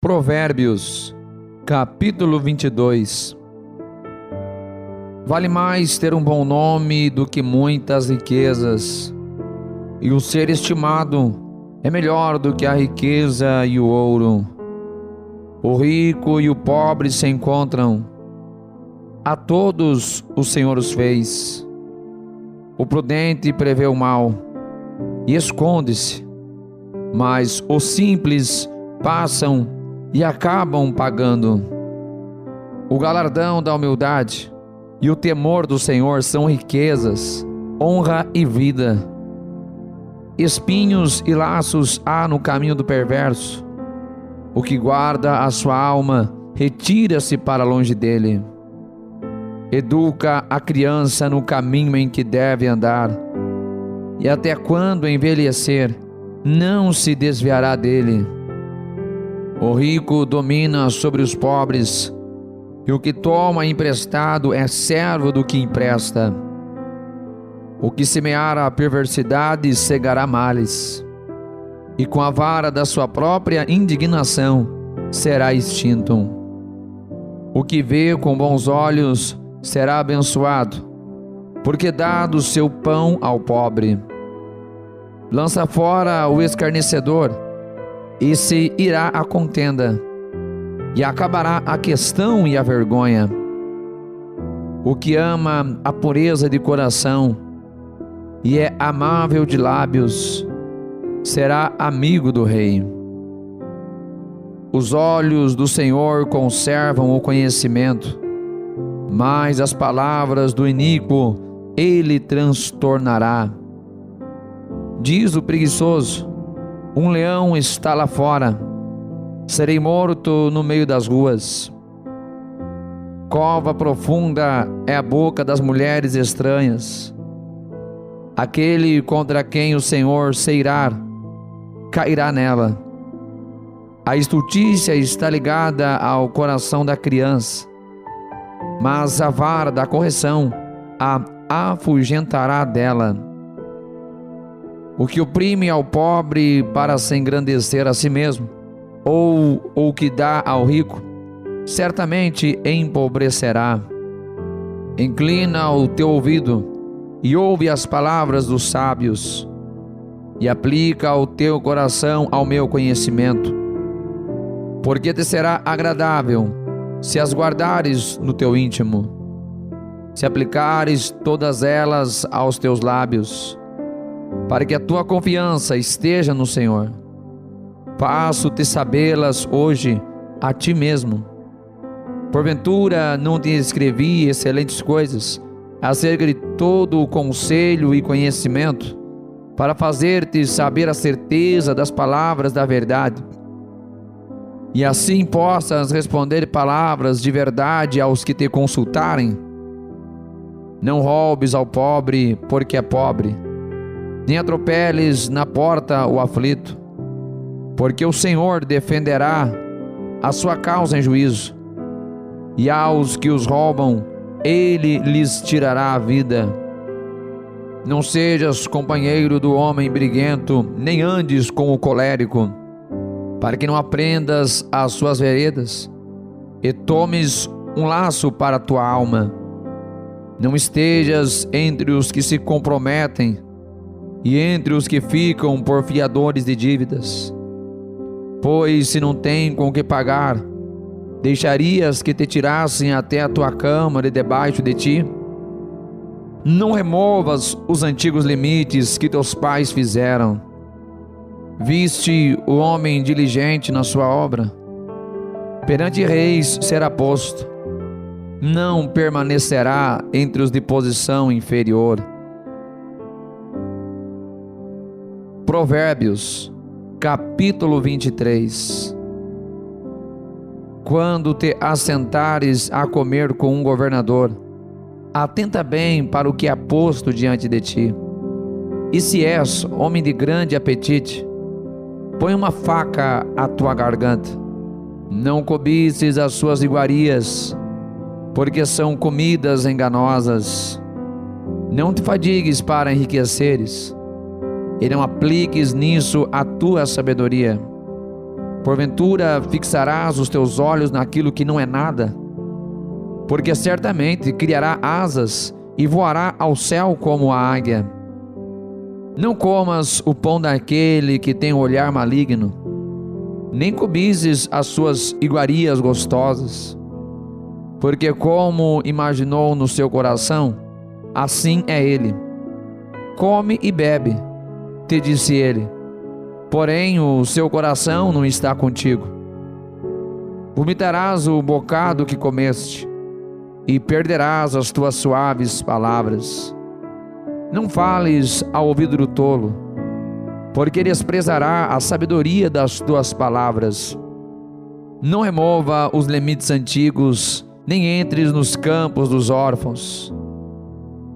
Provérbios, capítulo 22. Vale mais ter um bom nome do que muitas riquezas, e o ser estimado é melhor do que a riqueza e o ouro. O rico e o pobre se encontram, a todos o Senhor os fez. O prudente prevê o mal e esconde-se, mas os simples passam e acabam pagando. O galardão da humildade e o temor do Senhor são riquezas, honra e vida. Espinhos e laços há no caminho do perverso. O que guarda a sua alma retira-se para longe dele. Educa a criança no caminho em que deve andar, e até quando envelhecer, não se desviará dele. O rico domina sobre os pobres, e o que toma emprestado é servo do que empresta. O que semear a perversidade cegará males, e com a vara da sua própria indignação será extinto. O que vê com bons olhos será abençoado, porque dá do seu pão ao pobre. Lança fora o escarnecedor, e se irá a contenda, e acabará a questão e a vergonha. O que ama a pureza de coração e é amável de lábios, será amigo do rei. Os olhos do Senhor conservam o conhecimento, mas as palavras do iníquo ele transtornará. Diz o preguiçoso: um leão está lá fora, serei morto no meio das ruas. Cova profunda é a boca das mulheres estranhas. Aquele contra quem o Senhor se irar, cairá nela. A estultícia está ligada ao coração da criança, mas a vara da correção a afugentará dela. O que oprime ao pobre para se engrandecer a si mesmo, ou o que dá ao rico, certamente empobrecerá. Inclina o teu ouvido e ouve as palavras dos sábios, e aplica o teu coração ao meu conhecimento, porque te será agradável se as guardares no teu íntimo, se aplicares todas elas aos teus lábios, para que a tua confiança esteja no Senhor. Faço-te sabê-las hoje a ti mesmo. Porventura não te escrevi excelentes coisas acerca de todo o conselho e conhecimento, para fazer-te saber a certeza das palavras da verdade, e assim possas responder palavras de verdade aos que te consultarem? Não roubes ao pobre porque é pobre, nem atropeles na porta o aflito, porque o Senhor defenderá a sua causa em juízo, e aos que os roubam ele lhes tirará a vida. Não sejas companheiro do homem briguento, nem andes com o colérico, para que não aprendas as suas veredas e tomes um laço para a tua alma. Não estejas entre os que se comprometem e entre os que ficam por fiadores de dívidas, pois se não tem com que pagar, deixarias que te tirassem até a tua câmara e debaixo de ti? Não removas os antigos limites que teus pais fizeram. Viste o homem diligente na sua obra? Perante reis será posto, não permanecerá entre os de posição inferior. Provérbios, capítulo 23. Quando te assentares a comer com um governador, atenta bem para o que é posto diante de ti. E se és homem de grande apetite, põe uma faca à tua garganta. Não cobices as suas iguarias, porque são comidas enganosas. Não te fatigues para enriqueceres, e não apliques nisso a tua sabedoria, Porventura fixarás os teus olhos naquilo que não é nada? Porque certamente criará asas e voará ao céu como a águia. Não comas o pão daquele que tem olhar maligno, nem cobices as suas iguarias gostosas. Porque como imaginou no seu coração, assim é ele. Come e bebe, te disse ele, porém o seu coração não está contigo. Vomitarás o bocado que comeste, e perderás as tuas suaves palavras. Não fales ao ouvido do tolo, porque desprezará a sabedoria das tuas palavras. Não remova os limites antigos, nem entres nos campos dos órfãos,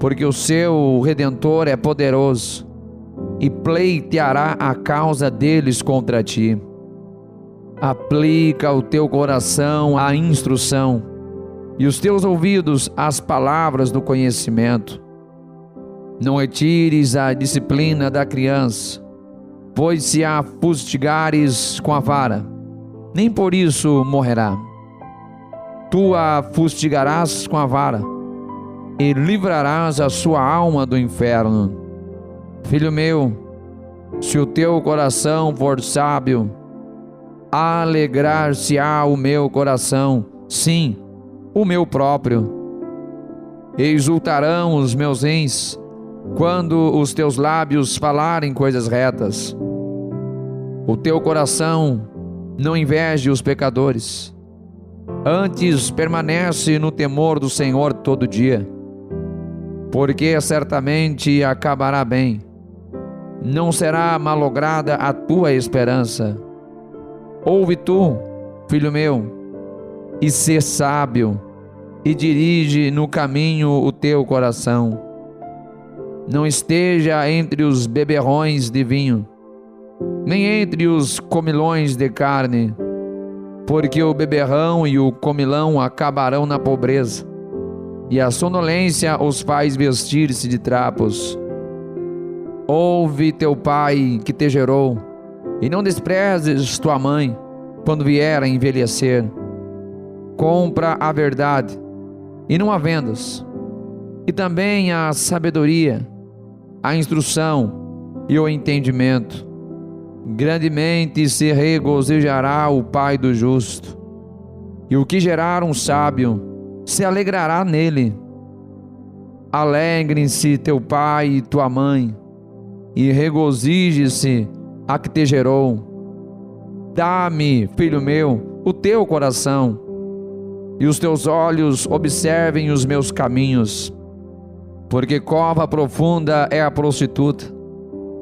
porque o seu Redentor é poderoso, e pleiteará a causa deles contra ti. Aplica o teu coração à instrução, e os teus ouvidos às palavras do conhecimento. Não retires a disciplina da criança, pois se a fustigares com a vara, nem por isso morrerá. Tu a fustigarás com a vara, e livrarás a sua alma do inferno. Filho meu, se o teu coração for sábio, alegrar-se-á o meu coração, sim, o meu próprio. Exultarão os meus rins, quando os teus lábios falarem coisas retas. O teu coração não inveje os pecadores, antes permanece no temor do Senhor todo dia, porque certamente acabará bem, não será malograda a tua esperança. Ouve tu, filho meu, e sê sábio, e dirige no caminho o teu coração. Não esteja entre os beberrões de vinho, nem entre os comilões de carne, porque o beberrão e o comilão acabarão na pobreza, e a sonolência os faz vestir-se de trapos. Ouve teu pai que te gerou, e não desprezes tua mãe quando vier a envelhecer. Compra a verdade, e não a vendas, e também a sabedoria, a instrução e o entendimento. Grandemente se regozijará o pai do justo, e o que gerar um sábio se alegrará nele. Alegrem-se teu pai e tua mãe, e regozije-se a que te gerou. Dá-me, filho meu, o teu coração, e os teus olhos observem os meus caminhos, porque cova profunda é a prostituta,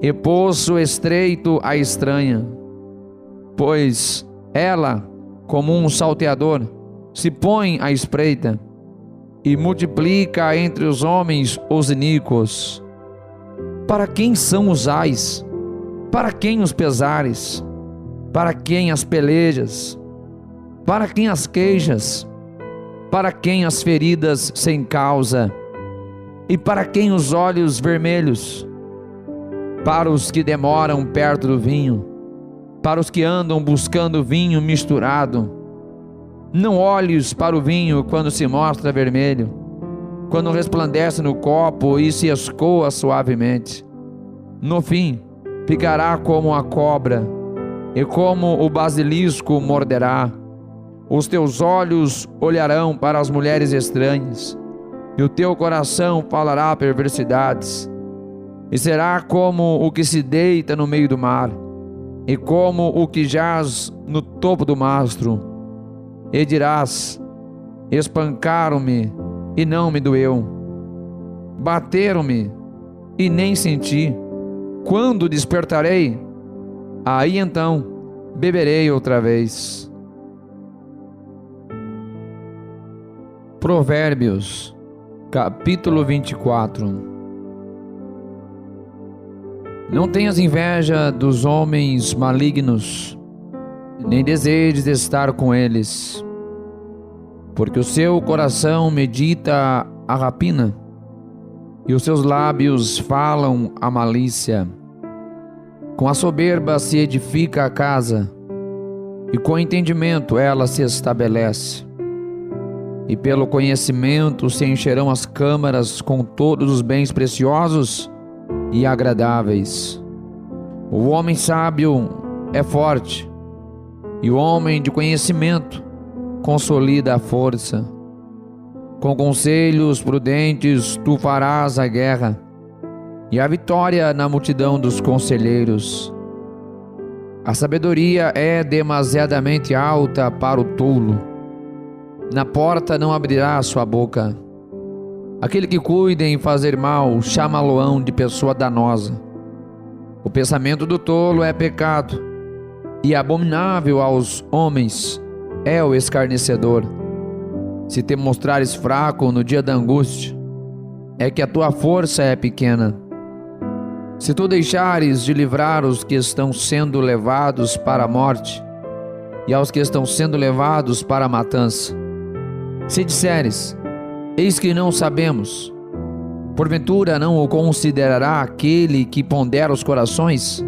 e poço estreito a estranha, pois ela, como um salteador, se põe à espreita, e multiplica entre os homens os iníquos. Para quem são os ais? Para quem os pesares? Para quem as pelejas? Para quem as queixas? Para quem as feridas sem causa? E para quem os olhos vermelhos? Para os que demoram perto do vinho, para os que andam buscando vinho misturado. Não olhes para o vinho quando se mostra vermelho, quando resplandece no copo e se escoa suavemente. No fim, ficará como a cobra, e como o basilisco morderá. Os teus olhos olharão para as mulheres estranhas, e o teu coração falará perversidades. E será como o que se deita no meio do mar, e como o que jaz no topo do mastro. E dirás: espancaram-me, e não me doeu. Bateram-me, e nem senti. Quando despertarei, aí então beberei outra vez. Provérbios, capítulo 24. Não tenhas inveja dos homens malignos, nem desejes estar com eles, porque o seu coração medita a rapina, e os seus lábios falam a malícia. Com a soberba se edifica a casa, e com entendimento ela se estabelece. E pelo conhecimento se encherão as câmaras com todos os bens preciosos e agradáveis. O homem sábio é forte, e o homem de conhecimento consolida a força. Com conselhos prudentes tu farás a guerra, e a vitória na multidão dos conselheiros. A sabedoria é demasiadamente alta para o tolo. Na porta não abrirá a sua boca. Aquele que cuida em fazer mal, chama-lo-ão de pessoa danosa. O pensamento do tolo é pecado, e abominável aos homens é o escarnecedor. Se te mostrares fraco no dia da angústia, é que a tua força é pequena. Se tu deixares de livrar os que estão sendo levados para a morte, e aos que estão sendo levados para a matança, se disseres, eis que não sabemos, porventura não o considerará aquele que pondera os corações?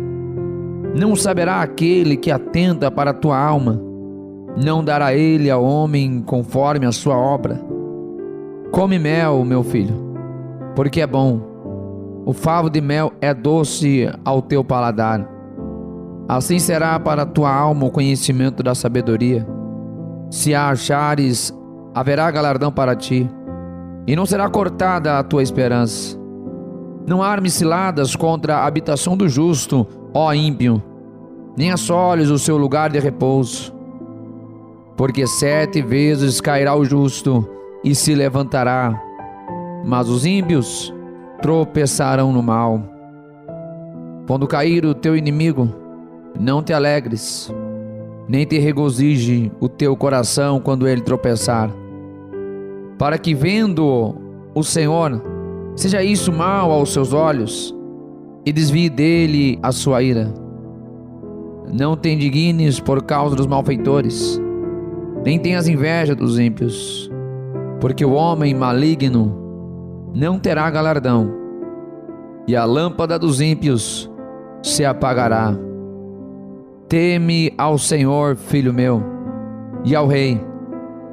Não saberá aquele que atenta para a tua alma? Não dará ele ao homem conforme a sua obra? Come mel, meu filho, porque é bom. O favo de mel é doce ao teu paladar. Assim será para a tua alma o conhecimento da sabedoria. Se a achares, haverá galardão para ti, e não será cortada a tua esperança. Não armes ciladas contra a habitação do justo, ó ímpio, nem assoles o seu lugar de repouso. Porque 7 vezes cairá o justo e se levantará, mas os ímpios tropeçarão no mal. Quando cair o teu inimigo, não te alegres, nem te regozije o teu coração quando ele tropeçar, para que vendo o Senhor, seja isso mal aos seus olhos, e desvie dele a sua ira. Não te indignes por causa dos malfeitores, nem tenhas inveja dos ímpios, porque o homem maligno não terá galardão, e a lâmpada dos ímpios se apagará. Teme ao Senhor, filho meu, e ao Rei.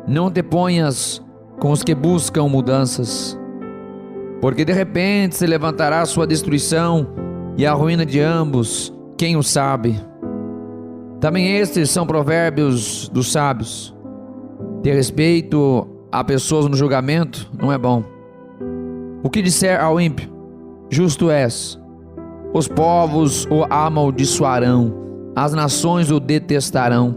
Não te ponhas com os que buscam mudanças, porque de repente se levantará a sua destruição e a ruína de ambos, quem o sabe? Também estes são provérbios dos sábios. Ter respeito a pessoas no julgamento não é bom. O que disser ao ímpio, justo és, os povos o amaldiçoarão, as nações o detestarão.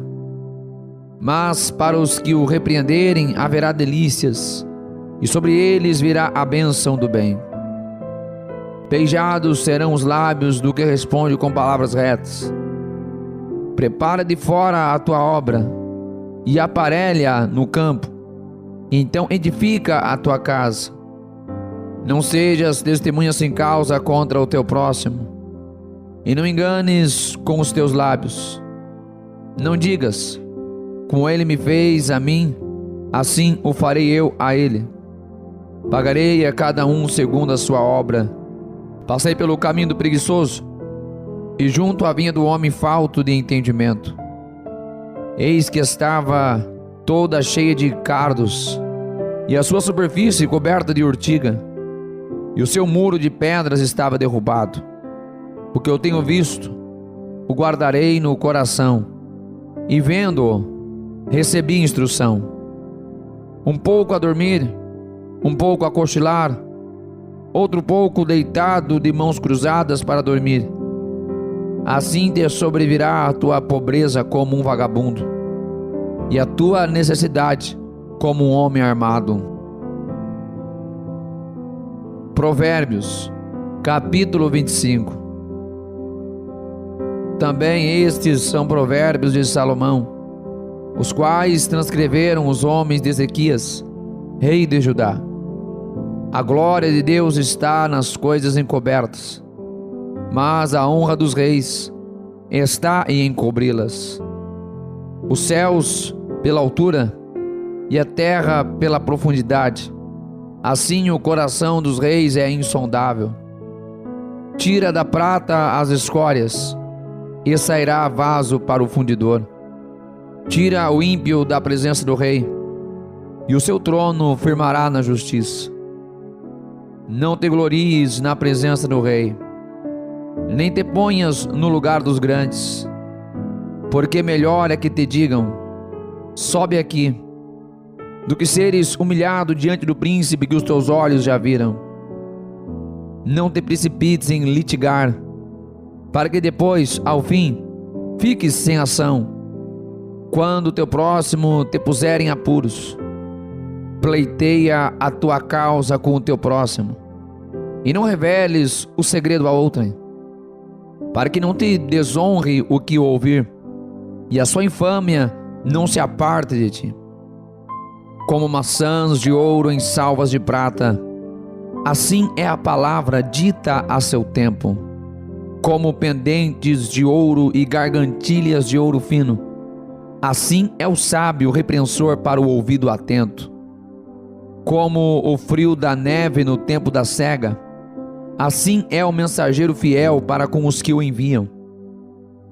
Mas para os que o repreenderem haverá delícias, e sobre eles virá a bênção do bem. Beijados serão os lábios do que responde com palavras retas. Prepara de fora a tua obra, e aparelha no campo, então edifica a tua casa. Não sejas testemunha sem causa contra o teu próximo, e não enganes com os teus lábios. Não digas, como ele me fez a mim, assim o farei eu a ele. Pagarei a cada um segundo a sua obra. Passei pelo caminho do preguiçoso, e junto à vinha do homem falto de entendimento. Eis que estava toda cheia de cardos, e a sua superfície coberta de urtiga, e o seu muro de pedras estava derrubado. O que eu tenho visto, o guardarei no coração, e vendo-o, recebi instrução. Um pouco a dormir, um pouco a cochilar, outro pouco deitado de mãos cruzadas para dormir. Assim te sobrevirá a tua pobreza como um vagabundo, e a tua necessidade como um homem armado. Provérbios, capítulo 25. Também estes são provérbios de Salomão, os quais transcreveram os homens de Ezequias, rei de Judá. A glória de Deus está nas coisas encobertas, mas a honra dos reis está em encobri-las. Os céus pela altura e a terra pela profundidade, assim o coração dos reis é insondável. Tira da prata as escórias, e sairá vaso para o fundidor. Tira o ímpio da presença do rei, e o seu trono firmará na justiça. Não te glories na presença do rei, nem te ponhas no lugar dos grandes, porque melhor é que te digam: sobe aqui, do que seres humilhado diante do príncipe que os teus olhos já viram. Não te precipites em litigar, para que depois, ao fim, fiques sem ação. Quando teu próximo te puser em apuros, pleiteia a tua causa com o teu próximo, e não reveles o segredo a outrem, para que não te desonre o que ouvir, e a sua infâmia não se aparte de ti. Como maçãs de ouro em salvas de prata, assim é a palavra dita a seu tempo. Como pendentes de ouro e gargantilhas de ouro fino, assim é o sábio repreensor para o ouvido atento. Como o frio da neve no tempo da cega, assim é o mensageiro fiel para com os que o enviam,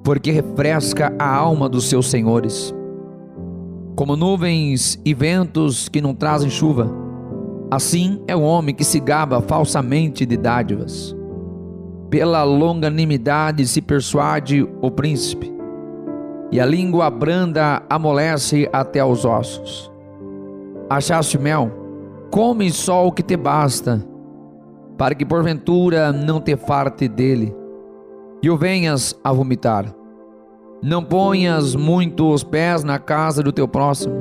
porque refresca a alma dos seus senhores. Como nuvens e ventos que não trazem chuva, assim é o homem que se gaba falsamente de dádivas. Pela longanimidade se persuade o príncipe, e a língua branda amolece até os ossos. Achaste mel? Come só o que te basta, para que porventura não te farte dele, e o venhas a vomitar. Não ponhas muito os pés na casa do teu próximo,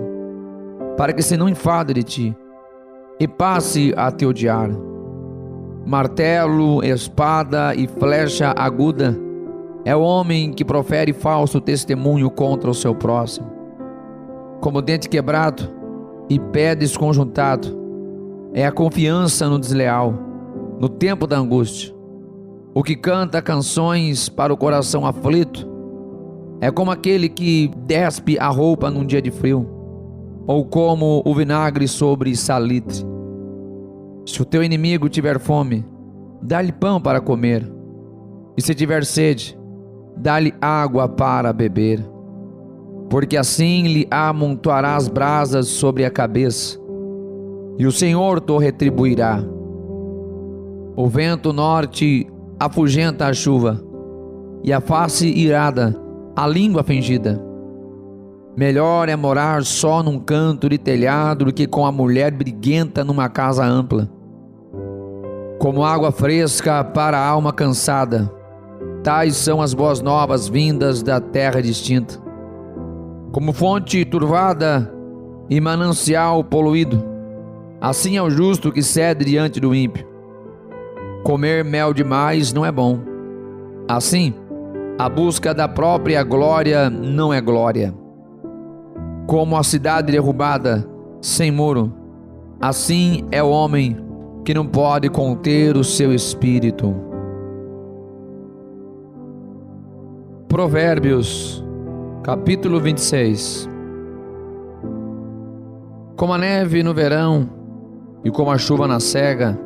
para que se não enfade de ti, e passe a te odiar. Martelo, espada e flecha aguda é o homem que profere falso testemunho contra o seu próximo. Como dente quebrado e pé desconjuntado é a confiança no desleal, no tempo da angústia. O que canta canções para o coração aflito é como aquele que despe a roupa num dia de frio, ou como o vinagre sobre salitre. Se o teu inimigo tiver fome, dá-lhe pão para comer, e se tiver sede, dá-lhe água para beber, porque assim lhe amontoarás brasas sobre a cabeça, e o Senhor te retribuirá. O vento norte afugenta a chuva, e a face irada, a língua fingida. Melhor é morar só num canto de telhado do que com a mulher briguenta numa casa ampla. Como água fresca para a alma cansada, tais são as boas novas vindas da terra distinta. Como fonte turvada e manancial poluído, assim é o justo que cede diante do ímpio. Comer mel demais não é bom. Assim, a busca da própria glória não é glória. Como a cidade derrubada, sem muro, assim é o homem que não pode conter o seu espírito. Provérbios, capítulo 26. Como a neve no verão e como a chuva na cega,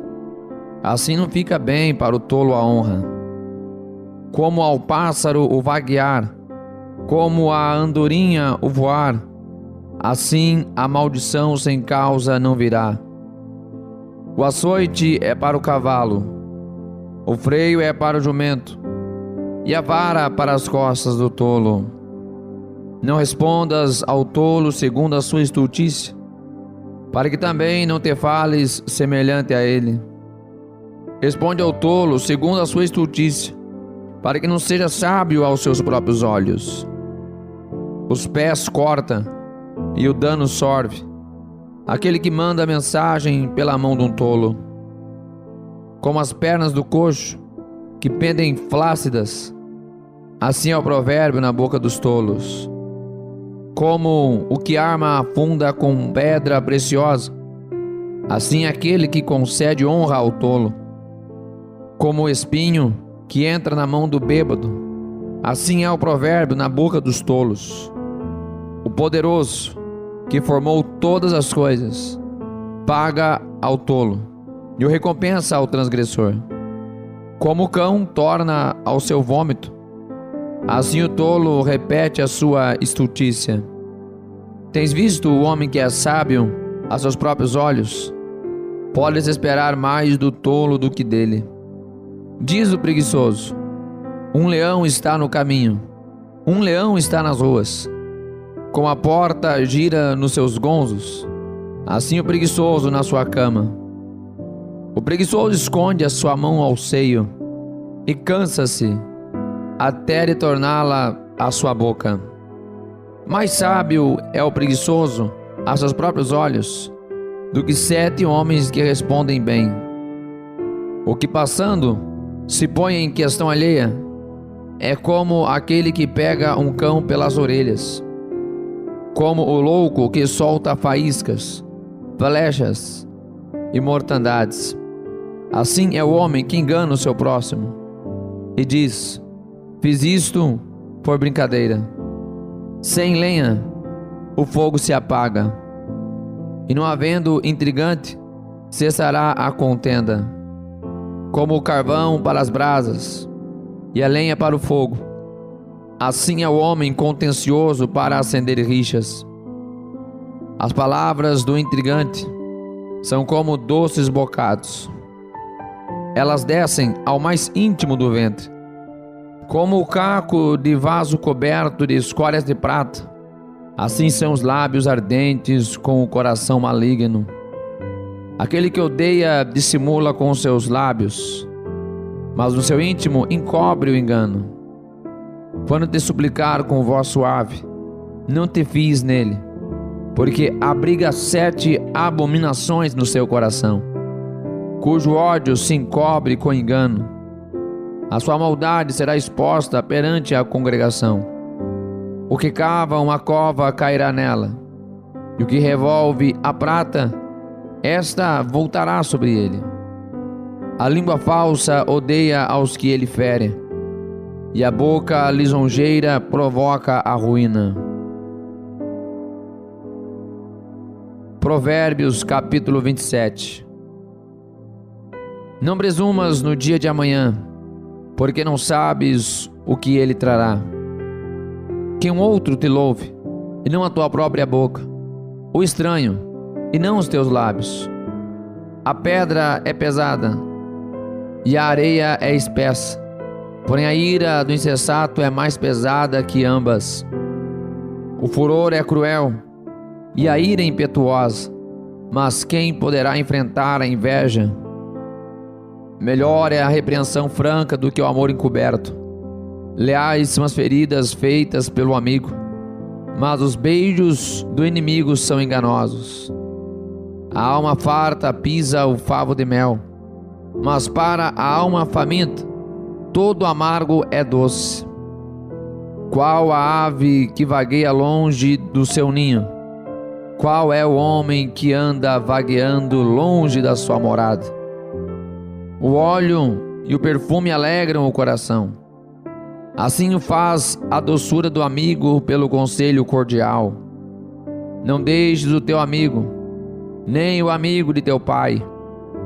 assim não fica bem para o tolo a honra. Como ao pássaro o vaguear, como a andorinha o voar, assim a maldição sem causa não virá. O açoite é para o cavalo, o freio é para o jumento, e a vara para as costas do tolo. Não respondas ao tolo segundo a sua estultícia, para que também não te fales semelhante a ele. Responde ao tolo segundo a sua estultícia, para que não seja sábio aos seus próprios olhos. Os pés corta e o dano sorve aquele que manda a mensagem pela mão de um tolo. Como as pernas do coxo que pendem flácidas, assim é o provérbio na boca dos tolos. Como o que arma a funda com pedra preciosa, assim é aquele que concede honra ao tolo. Como o espinho que entra na mão do bêbado, assim é o provérbio na boca dos tolos. O poderoso, que formou todas as coisas, paga ao tolo e o recompensa ao transgressor. Como o cão torna ao seu vômito, assim o tolo repete a sua estultícia. Tens visto o homem que é sábio a seus próprios olhos? Podes esperar mais do tolo do que dele. Diz o preguiçoso: um leão está no caminho, um leão está nas ruas. Como a porta gira nos seus gonzos, assim o preguiçoso na sua cama. O preguiçoso esconde a sua mão ao seio e cansa-se até de torná-la à sua boca. Mais sábio é o preguiçoso a seus próprios olhos do que 7 homens que respondem bem. O que passando se põe em questão alheia é como aquele que pega um cão pelas orelhas, como o louco que solta faíscas, flechas e mortandades. Assim é o homem que engana o seu próximo e diz: fiz isto por brincadeira. Sem lenha, o fogo se apaga, e não havendo intrigante, cessará a contenda. Como o carvão para as brasas e a lenha para o fogo, assim é o homem contencioso para acender rixas. As palavras do intrigante são como doces bocados. Elas descem ao mais íntimo do ventre. Como o caco de vaso coberto de escórias de prata, assim são os lábios ardentes com o coração maligno. Aquele que odeia dissimula com os seus lábios, mas no seu íntimo encobre o engano. Quando te suplicar com voz suave, não te fies nele, porque abriga 7 abominações no seu coração, cujo ódio se encobre com engano. A sua maldade será exposta perante a congregação. O que cava uma cova cairá nela, e o que revolve a prata, esta voltará sobre ele. A língua falsa odeia aos que ele fere, e a boca lisonjeira provoca a ruína. Provérbios capítulo 27. Não presumas no dia de amanhã, porque não sabes o que ele trará. Que um outro te louve, e não a tua própria boca, o estranho, e não os teus lábios. A pedra é pesada, e a areia é espessa, porém a ira do insensato é mais pesada que ambas. O furor é cruel, e a ira é impetuosa, mas quem poderá enfrentar a inveja? Melhor é a repreensão franca do que o amor encoberto. Leais são as feridas feitas pelo amigo, mas os beijos do inimigo são enganosos. A alma farta pisa o favo de mel, mas para a alma faminta todo amargo é doce. Qual a ave que vagueia longe do seu ninho? Qual é o homem que anda vagueando longe da sua morada? O óleo e o perfume alegram o coração. Assim o faz a doçura do amigo pelo conselho cordial. Não deixes o teu amigo, nem o amigo de teu pai,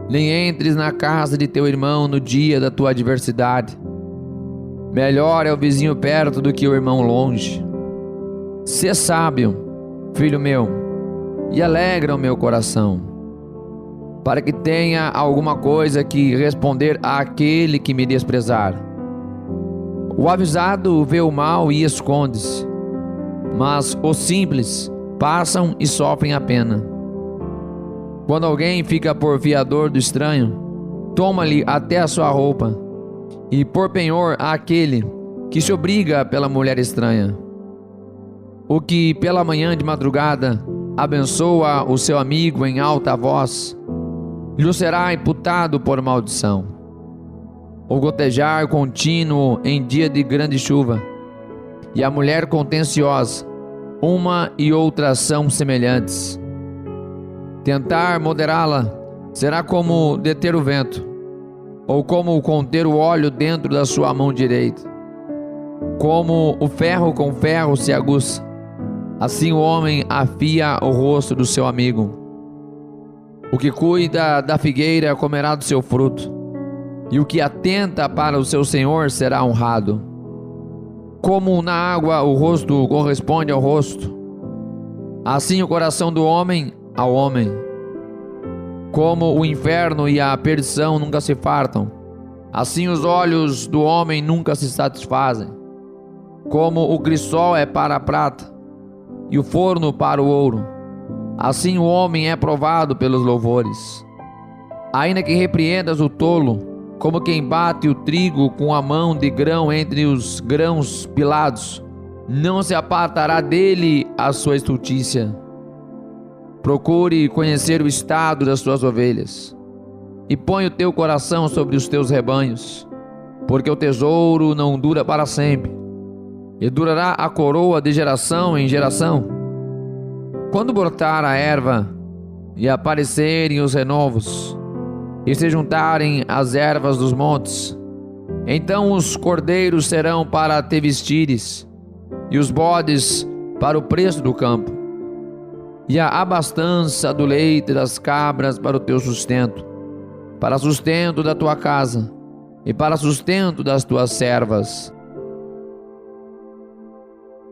nem entres na casa de teu irmão no dia da tua adversidade. Melhor é o vizinho perto do que o irmão longe. Sê sábio, filho meu, e alegra o meu coração, para que tenha alguma coisa que responder àquele que me desprezar. O avisado vê o mal e esconde-se, mas os simples passam e sofrem a pena. Quando alguém fica por fiador do estranho, toma-lhe até a sua roupa, e por penhor àquele que se obriga pela mulher estranha. O que pela manhã de madrugada abençoa o seu amigo em alta voz, lhe será imputado por maldição. O gotejar contínuo em dia de grande chuva, e a mulher contenciosa, uma e outra são semelhantes. Tentar moderá-la será como deter o vento, ou como conter o óleo dentro da sua mão direita. Como o ferro com ferro se aguça, assim o homem afia o rosto do seu amigo. O que cuida da figueira comerá do seu fruto, e o que atenta para o seu senhor será honrado. Como na água o rosto corresponde ao rosto, Assim o coração do homem ao homem. Como o inferno e a perdição nunca se fartam, assim os olhos do homem nunca se satisfazem. Como o crisol é para a prata e o forno para o ouro, assim o homem é provado pelos louvores. Ainda que repreendas o tolo, como quem bate o trigo com a mão de grão entre os grãos pilados, não se apartará dele a sua estultícia. Procure conhecer o estado das tuas ovelhas, e põe o teu coração sobre os teus rebanhos, porque o tesouro não dura para sempre, e durará a coroa de geração em geração. Quando brotar a erva, e aparecerem os renovos, e se juntarem as ervas dos montes, então os cordeiros serão para te vestires, e os bodes para o preço do campo, e a abastança do leite das cabras para o teu sustento, para sustento da tua casa, e para sustento das tuas servas.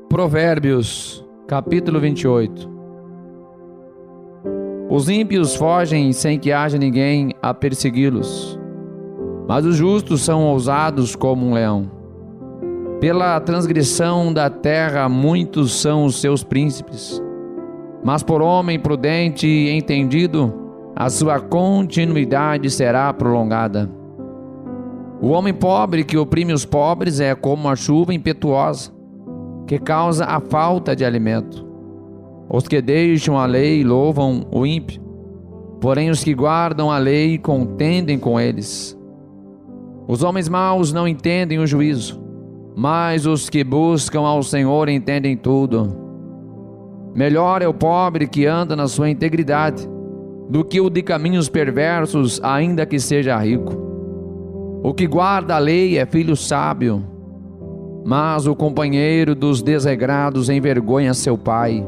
Provérbios, capítulo 28. Os ímpios fogem sem que haja ninguém a persegui-los, mas os justos são ousados como um leão. Pela transgressão da terra muitos são os seus príncipes, mas por homem prudente e entendido, a sua continuidade será prolongada. O homem pobre que oprime os pobres é como a chuva impetuosa, que causa a falta de alimento. Os que deixam a lei louvam o ímpio, porém os que guardam a lei contendem com eles. Os homens maus não entendem o juízo, mas os que buscam ao Senhor entendem tudo. Melhor é o pobre que anda na sua integridade, do que o de caminhos perversos, ainda que seja rico. O que guarda a lei é filho sábio, mas o companheiro dos desregrados envergonha seu pai.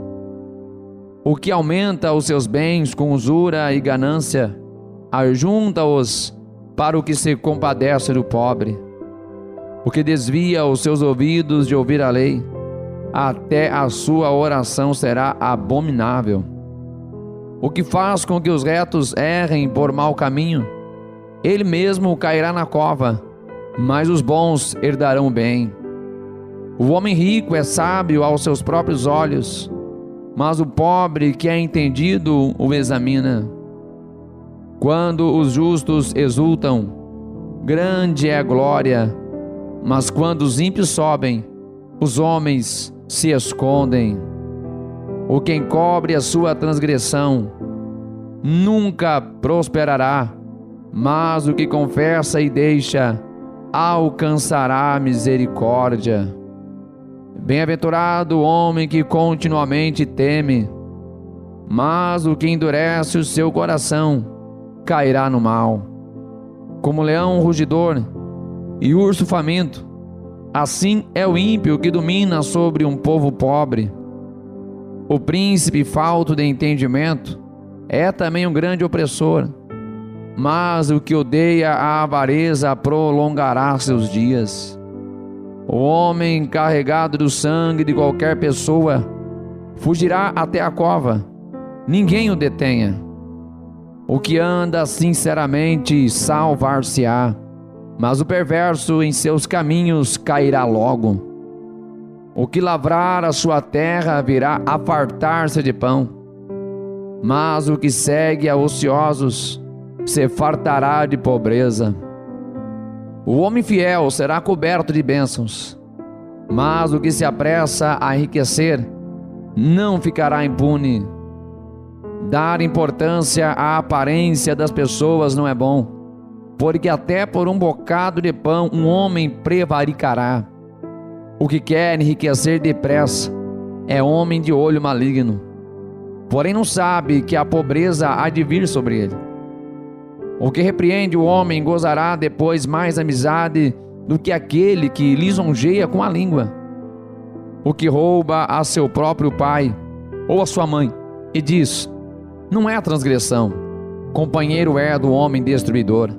O que aumenta os seus bens com usura e ganância, ajunta-os para o que se compadece do pobre. O que desvia os seus ouvidos de ouvir a lei, até a sua oração será abominável. O que faz com que os retos errem por mau caminho, ele mesmo cairá na cova, mas os bons herdarão o bem. O homem rico é sábio aos seus próprios olhos, mas o pobre que é entendido o examina. Quando os justos exultam, grande é a glória, mas quando os ímpios sobem, os homens se escondem. O que encobre a sua transgressão nunca prosperará, mas o que confessa e deixa alcançará misericórdia. Bem-aventurado o homem que continuamente teme, mas o que endurece o seu coração cairá no mal. Como leão rugidor e urso faminto, assim é o ímpio que domina sobre um povo pobre. O príncipe falto de entendimento é também um grande opressor, mas o que odeia a avareza prolongará seus dias. O homem carregado do sangue de qualquer pessoa fugirá até a cova, ninguém o detenha. O que anda sinceramente salvar-se-á, mas o perverso em seus caminhos cairá logo. O que lavrar a sua terra virá a fartar-se de pão, mas o que segue a ociosos se fartará de pobreza. O homem fiel será coberto de bênçãos, mas o que se apressa a enriquecer não ficará impune. Dar importância à aparência das pessoas não é bom, porque até por um bocado de pão um homem prevaricará. O que quer enriquecer depressa é homem de olho maligno, porém não sabe que a pobreza há de vir sobre ele. O que repreende o homem gozará depois mais amizade do que aquele que lisonjeia com a língua. O que rouba a seu próprio pai ou a sua mãe e diz: não é transgressão, companheiro é do homem destruidor.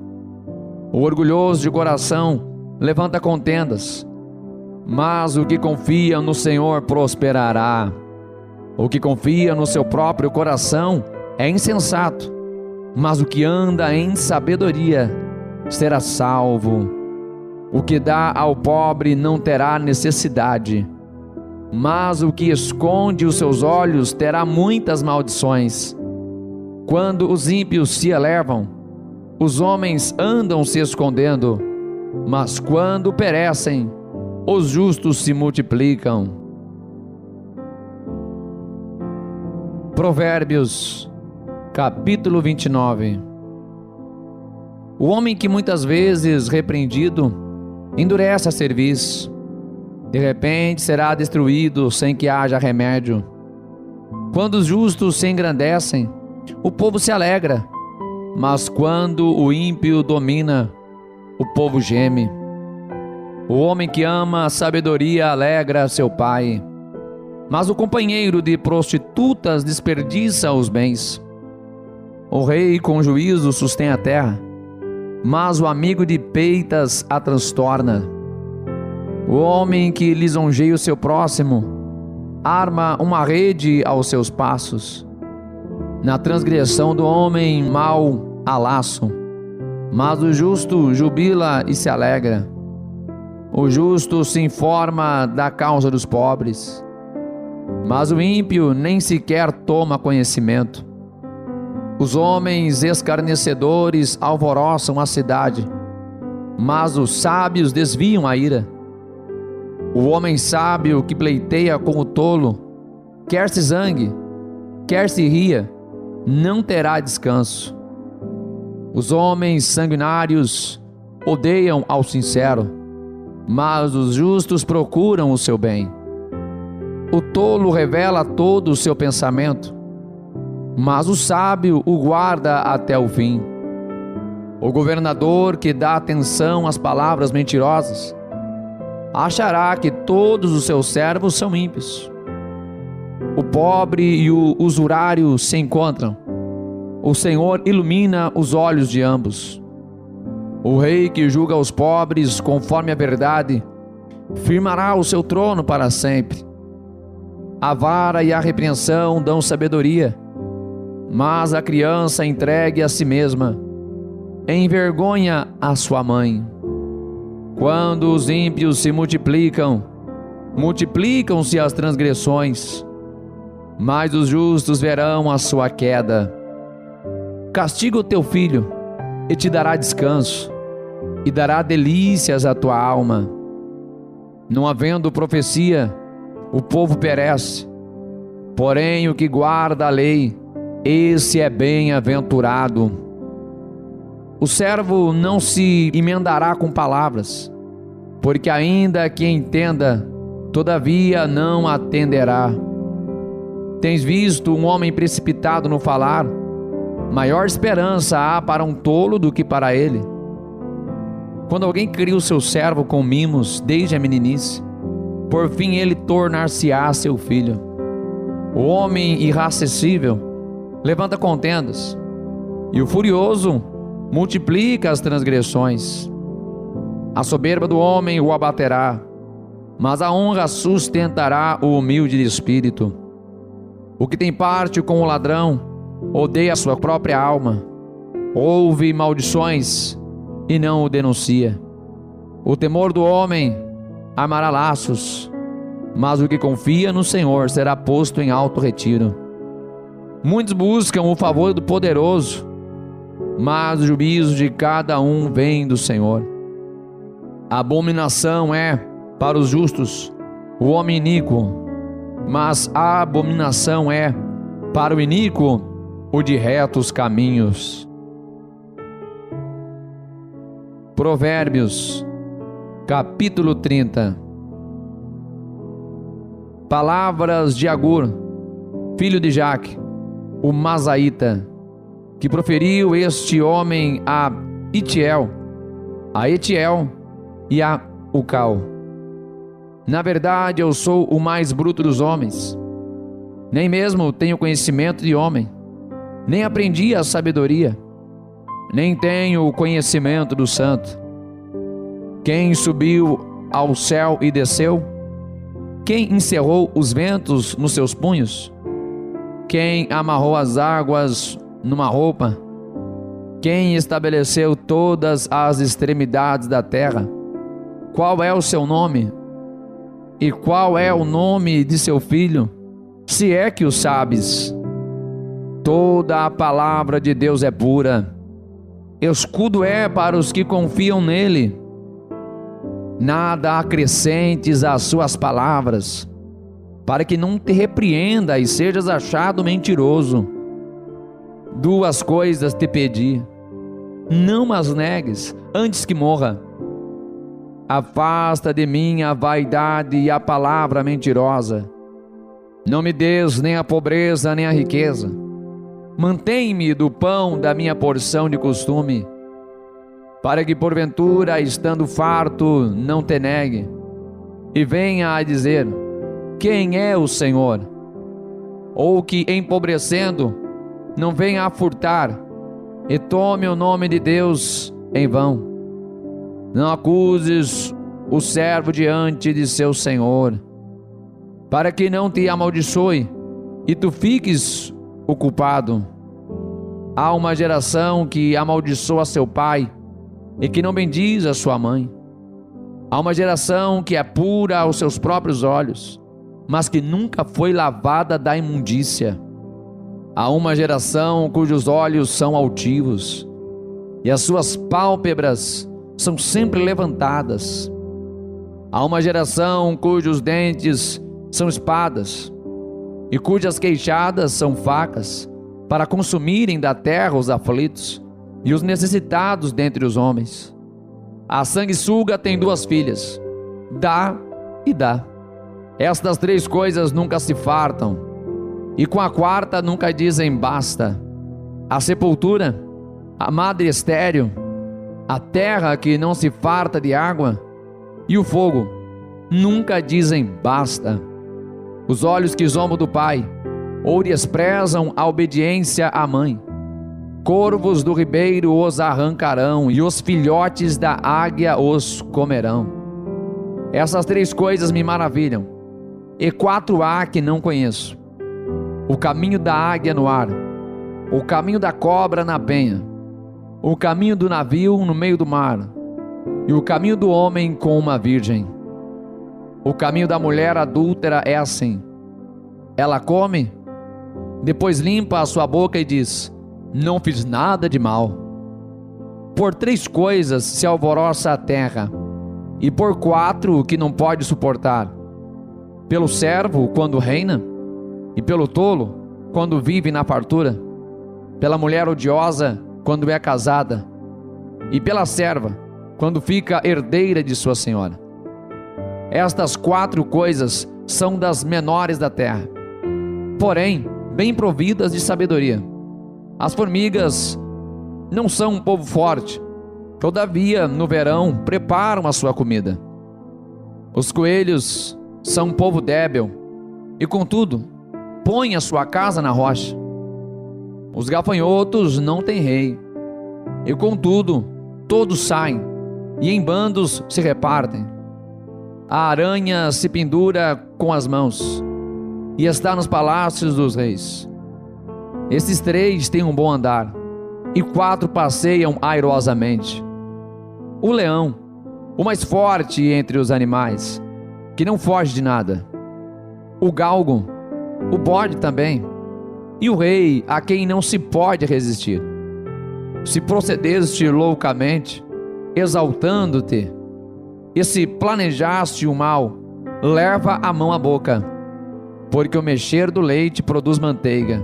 O orgulhoso de coração levanta contendas, mas o que confia no Senhor prosperará. O que confia no seu próprio coração é insensato, mas o que anda em sabedoria será salvo. O que dá ao pobre não terá necessidade, mas o que esconde os seus olhos terá muitas maldições. Quando os ímpios se elevam, os homens andam se escondendo, mas quando perecem, os justos se multiplicam. Provérbios, capítulo 29. O homem que muitas vezes repreendido endurece a cerviz, de repente será destruído sem que haja remédio. Quando os justos se engrandecem, o povo se alegra, mas quando o ímpio domina, o povo geme. O homem que ama a sabedoria alegra seu pai, mas o companheiro de prostitutas desperdiça os bens. O rei com juízo sustém a terra, mas o amigo de peitas a transtorna. O homem que lisonjeia o seu próximo arma uma rede aos seus passos. Na transgressão do homem mau há laço, mas o justo jubila e se alegra. O justo se informa da causa dos pobres, mas o ímpio nem sequer toma conhecimento. Os homens escarnecedores alvoroçam a cidade, mas os sábios desviam a ira. O homem sábio que pleiteia com o tolo, quer se zangue, quer se ria, não terá descanso. Os homens sanguinários odeiam ao sincero, mas os justos procuram o seu bem. O tolo revela todo o seu pensamento, mas o sábio o guarda até o fim. O governador que dá atenção às palavras mentirosas achará que todos os seus servos são ímpios. O pobre e o usurário se encontram. O Senhor ilumina os olhos de ambos. O rei que julga os pobres conforme a verdade firmará o seu trono para sempre. A vara e a repreensão dão sabedoria, mas a criança entregue a si mesma envergonha a sua mãe. Quando os ímpios se multiplicam, multiplicam-se as transgressões, mas os justos verão a sua queda. Castiga o teu filho e te dará descanso, e dará delícias à tua alma. Não havendo profecia, o povo perece, porém o que guarda a lei, esse é bem-aventurado. O servo não se emendará com palavras, porque ainda que entenda, todavia não atenderá. Tens visto um homem precipitado no falar? Maior esperança há para um tolo do que para ele. Quando alguém cria o seu servo com mimos desde a meninice, por fim ele tornar-se-á seu filho. O homem irracessível levanta contendas, e o furioso multiplica as transgressões. A soberba do homem o abaterá, mas a honra sustentará o humilde de espírito. O que tem parte com o ladrão odeia a sua própria alma, ouve maldições e não o denuncia. O temor do homem armará laços, mas o que confia no Senhor será posto em alto retiro. Muitos buscam o favor do poderoso, mas o juízo de cada um vem do Senhor. A abominação é, para os justos, o homem iníquo, mas a abominação é, para o iníquo, o de retos caminhos. Provérbios, capítulo 30. Palavras de Agur, filho de Jaque, o Mazaíta, que proferiu este homem a Itiel e a Ucal. Na verdade, eu sou o mais bruto dos homens, nem mesmo tenho conhecimento de homem, nem aprendi a sabedoria, nem tenho o conhecimento do santo. Quem subiu ao céu e desceu? Quem encerrou os ventos nos seus punhos? Quem amarrou as águas numa roupa? Quem estabeleceu todas as extremidades da terra? Qual é o seu nome? E qual é o nome de seu filho? Se é que o sabes. Toda a palavra de Deus é pura. Escudo é para os que confiam nele. Nada acrescentes às suas palavras, para que não te repreenda e sejas achado mentiroso. 2 coisas te pedi, não as negues, antes que morra. Afasta de mim a vaidade e a palavra mentirosa. Não me des nem a pobreza nem a riqueza. Mantém-me do pão da minha porção de costume, para que porventura, estando farto, não te negue, e venha a dizer: quem é o Senhor? Ou que, empobrecendo, não venha a furtar, e tome o nome de Deus em vão. Não acuses o servo diante de seu Senhor, para que não te amaldiçoe, e tu fiques o culpado. Há uma geração que amaldiçoa seu pai, e que não bendiz a sua mãe. Há uma geração que é pura aos seus próprios olhos, mas que nunca foi lavada da imundícia. Há uma geração cujos olhos são altivos, e as suas pálpebras são sempre levantadas. Há uma geração cujos dentes são espadas, e cujas queixadas são facas, para consumirem da terra os aflitos e os necessitados dentre os homens. A sanguessuga tem 2 filhas, dá e dá. Estas 3 coisas nunca se fartam, e com a 4ª nunca dizem basta. A sepultura, a madre estéril, a terra que não se farta de água, e o fogo, nunca dizem basta. Os olhos que zombam do pai, ou desprezam a obediência à mãe, corvos do ribeiro os arrancarão, e os filhotes da águia os comerão. Essas 3 coisas me maravilham, e 4 há que não conheço: o caminho da águia no ar, o caminho da cobra na penha, o caminho do navio no meio do mar, e o caminho do homem com uma virgem. O caminho da mulher adúltera é assim: ela come, depois limpa a sua boca e diz: não fiz nada de mal. Por 3 coisas se alvoroça a terra, e por 4 que não pode suportar: pelo servo quando reina, e pelo tolo quando vive na fartura, pela mulher odiosa quando é casada, e pela serva quando fica herdeira de sua senhora. Estas 4 coisas são das menores da terra, porém bem providas de sabedoria. As formigas não são um povo forte, todavia no verão preparam a sua comida. Os coelhos são um povo débil, e contudo põem a sua casa na rocha. Os gafanhotos não têm rei, e contudo todos saem, e em bandos se repartem. A aranha se pendura com as mãos, e está nos palácios dos reis. Esses 3 têm um bom andar, e 4 passeiam airosamente. O leão, o mais forte entre os animais, que não foge de nada. O galgo, o bode também, e o rei a quem não se pode resistir. Se procedeste loucamente, exaltando-te, e se planejaste o mal, leva a mão à boca, porque o mexer do leite produz manteiga,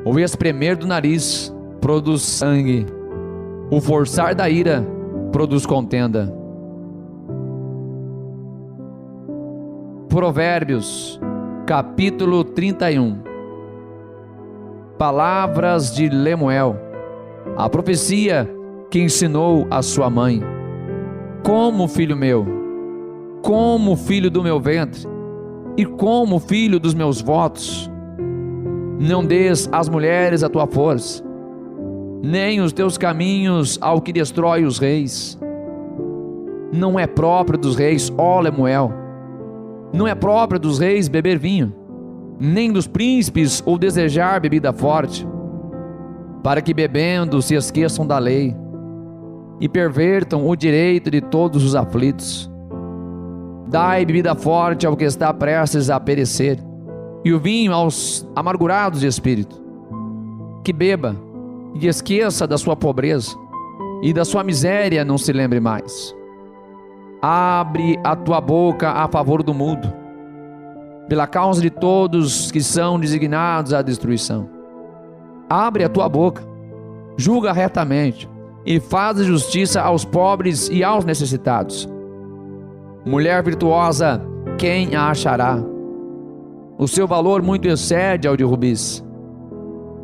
o espremer do nariz produz sangue, o forçar da ira produz contenda. Provérbios, capítulo 31. Palavras de Lemuel, a profecia que ensinou a sua mãe. Como filho meu, como filho do meu ventre, e como filho dos meus votos. Não des às mulheres a tua força, nem os teus caminhos ao que destrói os reis. Não é próprio dos reis, ó Lemuel, não é próprio dos reis beber vinho, nem dos príncipes o desejar bebida forte, para que bebendo se esqueçam da lei e pervertam o direito de todos os aflitos. Dai bebida forte ao que está prestes a perecer, e o vinho aos amargurados de espírito. Que beba e esqueça da sua pobreza, e da sua miséria não se lembre mais. Abre a tua boca a favor do mudo, pela causa de todos que são designados à destruição. Abre a tua boca, julga retamente, e faz justiça aos pobres e aos necessitados. Mulher virtuosa, quem a achará? O seu valor muito excede ao de rubis.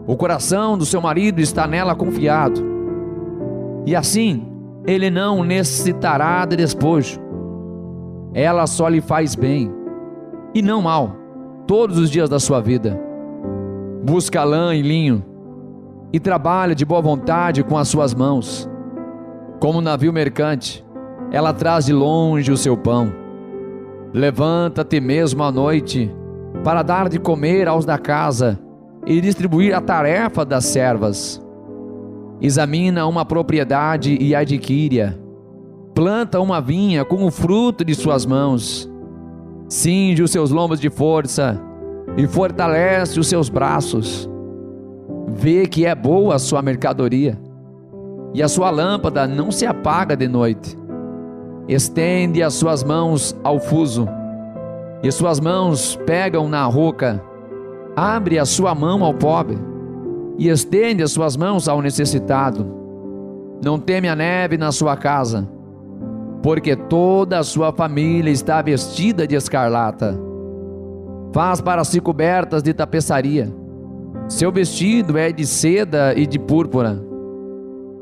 O coração do seu marido está nela confiado, e assim ele não necessitará de despojo. Ela só lhe faz bem, e não mal, todos os dias da sua vida. Busca lã e linho, e trabalha de boa vontade com as suas mãos. Como um navio mercante, ela traz de longe o seu pão. Levanta-te mesmo à noite, para dar de comer aos da casa, e distribuir a tarefa das servas. Examina uma propriedade e adquire-a. Planta uma vinha com o fruto de suas mãos. Cinge os seus lombos de força e fortalece os seus braços. Vê que é boa a sua mercadoria, e a sua lâmpada não se apaga de noite. Estende as suas mãos ao fuso, e suas mãos pegam na roca. Abre a sua mão ao pobre, e estende as suas mãos ao necessitado. Não teme a neve na sua casa, porque toda a sua família está vestida de escarlata. Faz para si cobertas de tapeçaria. Seu vestido é de seda e de púrpura.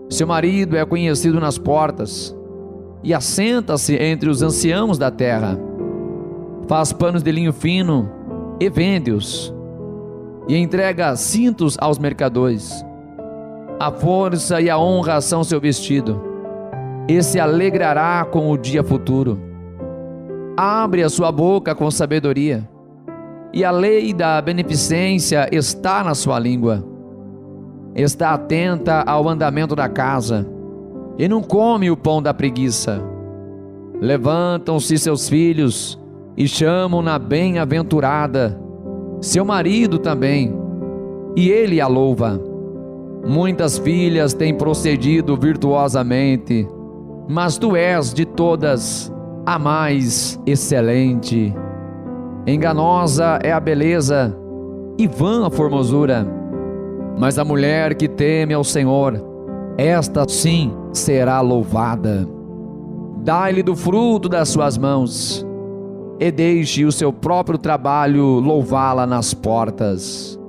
Seu marido é conhecido nas portas, e assenta-se entre os anciãos da terra. Faz panos de linho fino e vende-os, e entrega cintos aos mercadores. A força e a honra são seu vestido, e se alegrará com o dia futuro. Abre a sua boca com sabedoria, e a lei da beneficência está na sua língua. Está atenta ao andamento da casa, e não come o pão da preguiça. Levantam-se seus filhos, e chamam-na bem-aventurada, seu marido também, e ele a louva. Muitas filhas têm procedido virtuosamente, mas tu és de todas a mais excelente. Enganosa é a beleza, e vã a formosura, mas a mulher que teme ao Senhor, esta sim será louvada. Dai-lhe do fruto das suas mãos, e deixe o seu próprio trabalho louvá-la nas portas.